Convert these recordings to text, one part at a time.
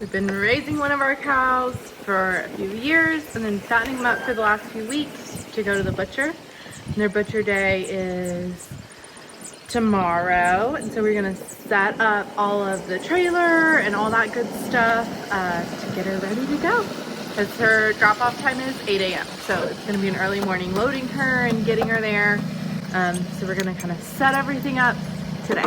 We've been raising one of our cows for a few years and then fattening them up for the last few weeks to go to the butcher. And their butcher day is tomorrow, and so we're gonna set up all of the trailer and all that good stuff to get her ready to go. Because her drop-off time is 8 a.m. So it's gonna be an early morning loading her and getting her there. So we're gonna kind of set everything up today.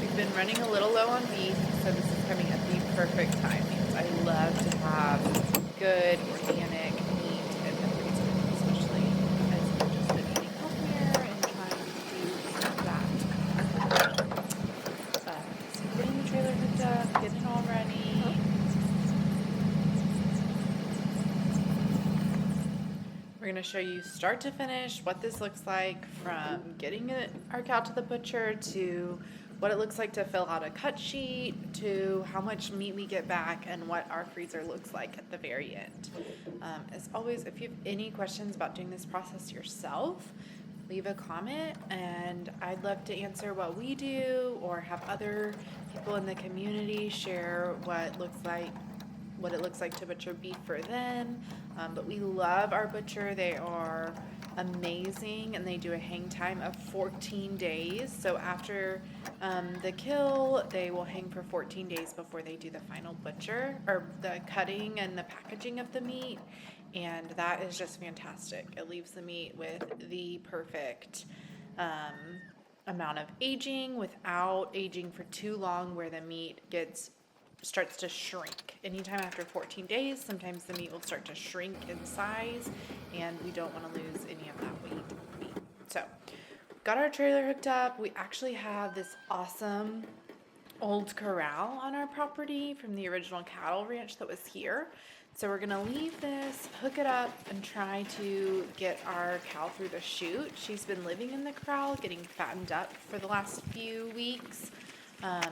We've been running a little low on beef, so this is coming at the perfect time because I love to have good organic meat in the freezer, especially as we've just been eating healthier and trying to do that. So getting the trailer hooked up, getting it all ready. We're going to show you start to finish what this looks like from getting our cow to the butcher to what it looks like to fill out a cut sheet to how much meat we get back and what our freezer looks like at the very end. As always, if you have any questions about doing this process yourself, leave a comment and I'd love to answer what we do or have other people in the community share what it looks like to butcher beef for them. But we love our butcher. They are amazing and they do a hang time of 14 days. So after the kill, they will hang for 14 days before they do the final butcher or the cutting and the packaging of the meat. And that is just fantastic. It leaves the meat with the perfect amount of aging without aging for too long where the meat starts to shrink. Anytime after 14 days, sometimes the meat will start to shrink in size and we don't want to lose any of that meat. So, got our trailer hooked up. We actually have this awesome old corral on our property from the original cattle ranch that was here. So we're gonna leave this, hook it up, and try to get our cow through the chute. She's been living in the corral, getting fattened up for the last few weeks.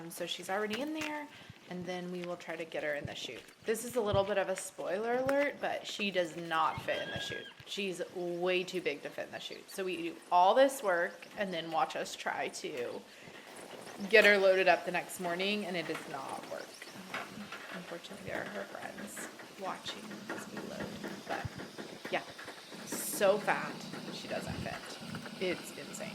So she's already in there, and then we will try to get her in the chute. This is a little bit of a spoiler alert, but she does not fit in the chute. She's way too big to fit in the chute. So we do all this work and then watch us try to get her loaded up the next morning, and it does not work. Unfortunately, there are her friends watching as we load. But yeah, so fat, she doesn't fit. It's insane.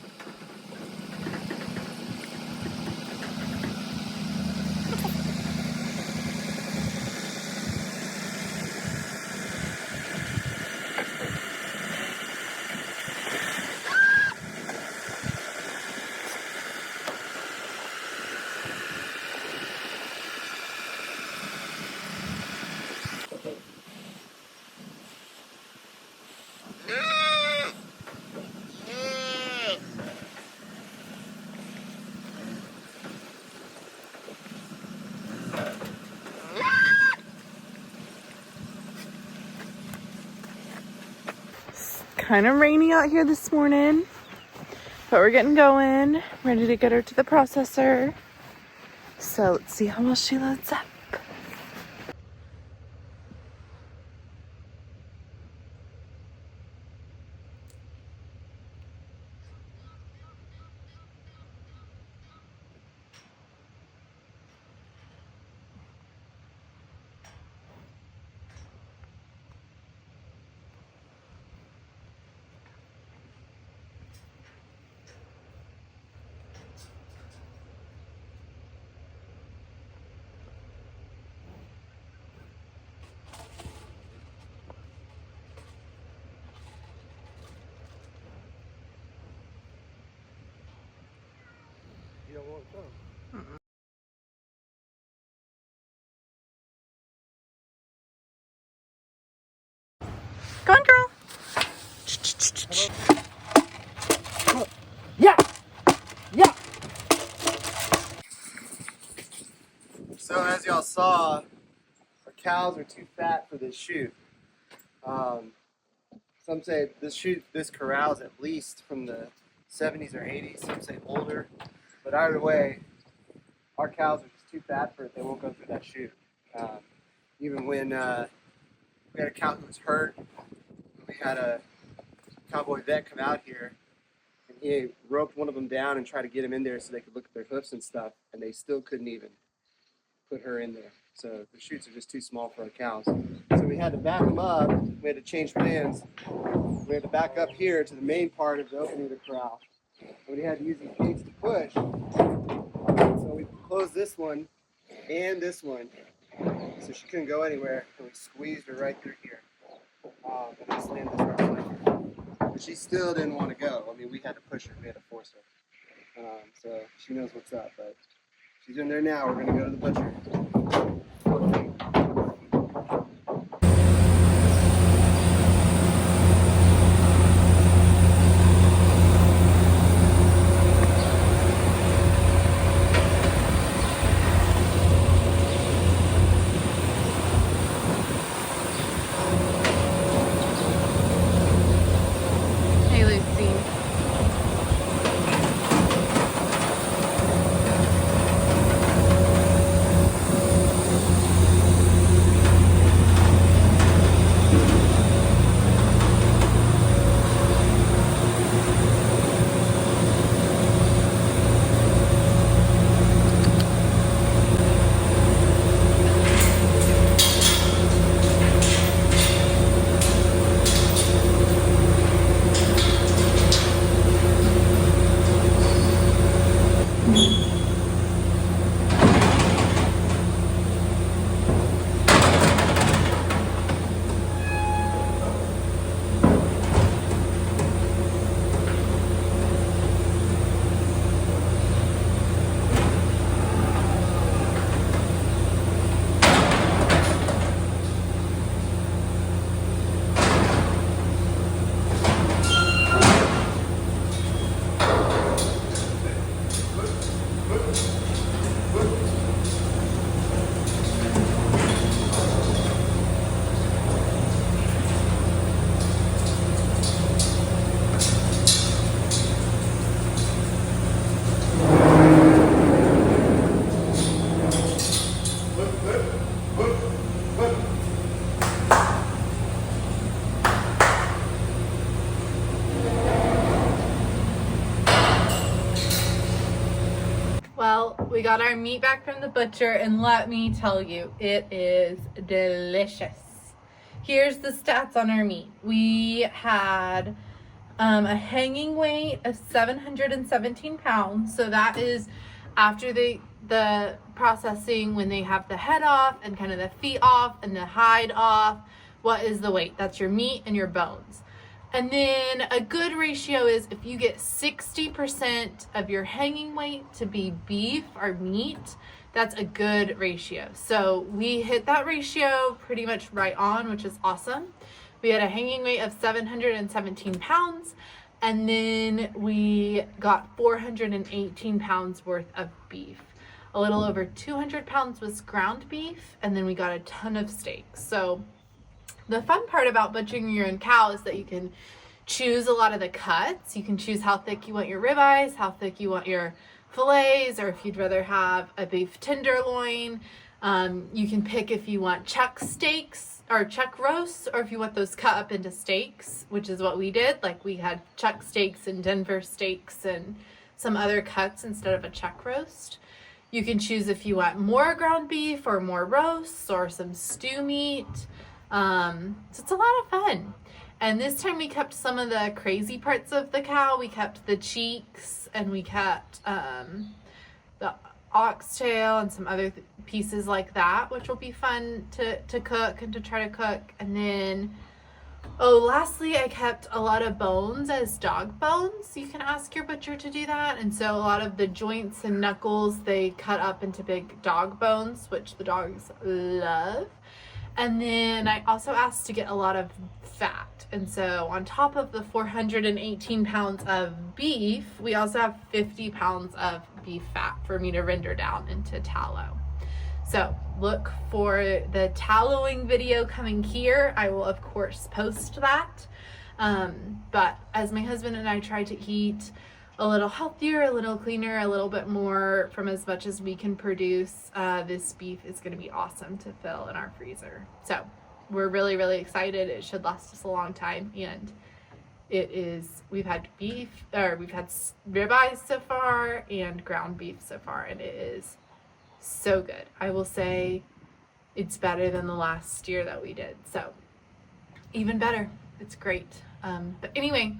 Kind of rainy out here this morning, but we're getting going, ready to get her to the processor. So let's see how well she loads up. You don't want some? Go on, girl. Yeah! Yeah! So as y'all saw, our cows are too fat for this chute. Some say this corral is at least from the 70s or 80s. Some say older. But either way, our cows are just too fat for it. They won't go through that chute. Even when we had a cow who was hurt, we had a cowboy vet come out here, and he roped one of them down and tried to get him in there so they could look at their hoofs and stuff, and they still couldn't even put her in there. So the chutes are just too small for our cows. So we had to back them up. We had to change plans. We had to back up here to the main part of the opening of the corral. And we had to use these gates to push. So we closed this one and this one, so she couldn't go anywhere. And we squeezed her right through here. And I slammed this right behind her. But she still didn't want to go. I mean, we had to push her. We had to force her. So she knows what's up. But she's in there now. We're going to go to the butcher. Hey, Lucy. Well, we got our meat back from the butcher, and let me tell you, it is delicious. Here's the stats on our meat. We had a hanging weight of 717 pounds. So that is after the processing, when they have the head off and kind of the feet off and the hide off. What is the weight? That's your meat and your bones. And then a good ratio is if you get 60% of your hanging weight to be beef or meat, that's a good ratio. So we hit that ratio pretty much right on, which is awesome. We had a hanging weight of 717 pounds, and then we got 418 pounds worth of beef. A little over 200 pounds was ground beef, and then we got a ton of steaks. So the fun part about butchering your own cow is that you can choose a lot of the cuts. You can choose how thick you want your ribeyes, how thick you want your fillets, or if you'd rather have a beef tenderloin. You can pick if you want chuck steaks or chuck roasts, or if you want those cut up into steaks, which is what we did. Like we had chuck steaks and Denver steaks and some other cuts instead of a chuck roast. You can choose if you want more ground beef or more roasts or some stew meat. So it's a lot of fun. And this time we kept some of the crazy parts of the cow. We kept the cheeks, and we kept the oxtail and some other pieces like that, which will be fun to cook and to try to cook. And then, lastly, I kept a lot of bones as dog bones. You can ask your butcher to do that. And so a lot of the joints and knuckles, they cut up into big dog bones, which the dogs love. And then I also asked to get a lot of fat. And so on top of the 418 pounds of beef, we also have 50 pounds of beef fat for me to render down into tallow. So look for the tallowing video coming here. I will, of course, post that. But as my husband and I try to eat a little healthier, a little cleaner, a little bit more from as much as we can produce, this beef is going to be awesome to fill in our freezer. So we're really, really excited. It should last us a long time, and we've had beef, or we've had ribeyes so far and ground beef so far, and it is so good. I will say it's better than the last year that we did. So even better. It's great. But anyway,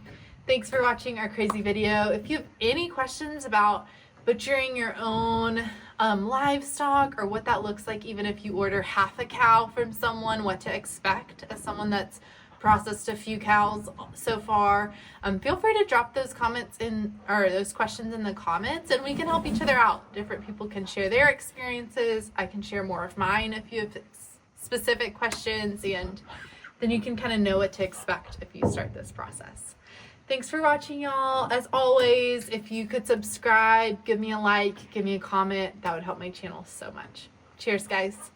thanks for watching our crazy video. If you have any questions about butchering your own livestock, or what that looks like, even if you order half a cow from someone, what to expect as someone that's processed a few cows so far, feel free to drop those comments in, or those questions in the comments, and we can help each other out. Different people can share their experiences. I can share more of mine if you have specific questions, and then you can kind of know what to expect if you start this process. Thanks for watching, y'all. As always, if you could subscribe, give me a like, give me a comment, that would help my channel so much. Cheers, guys.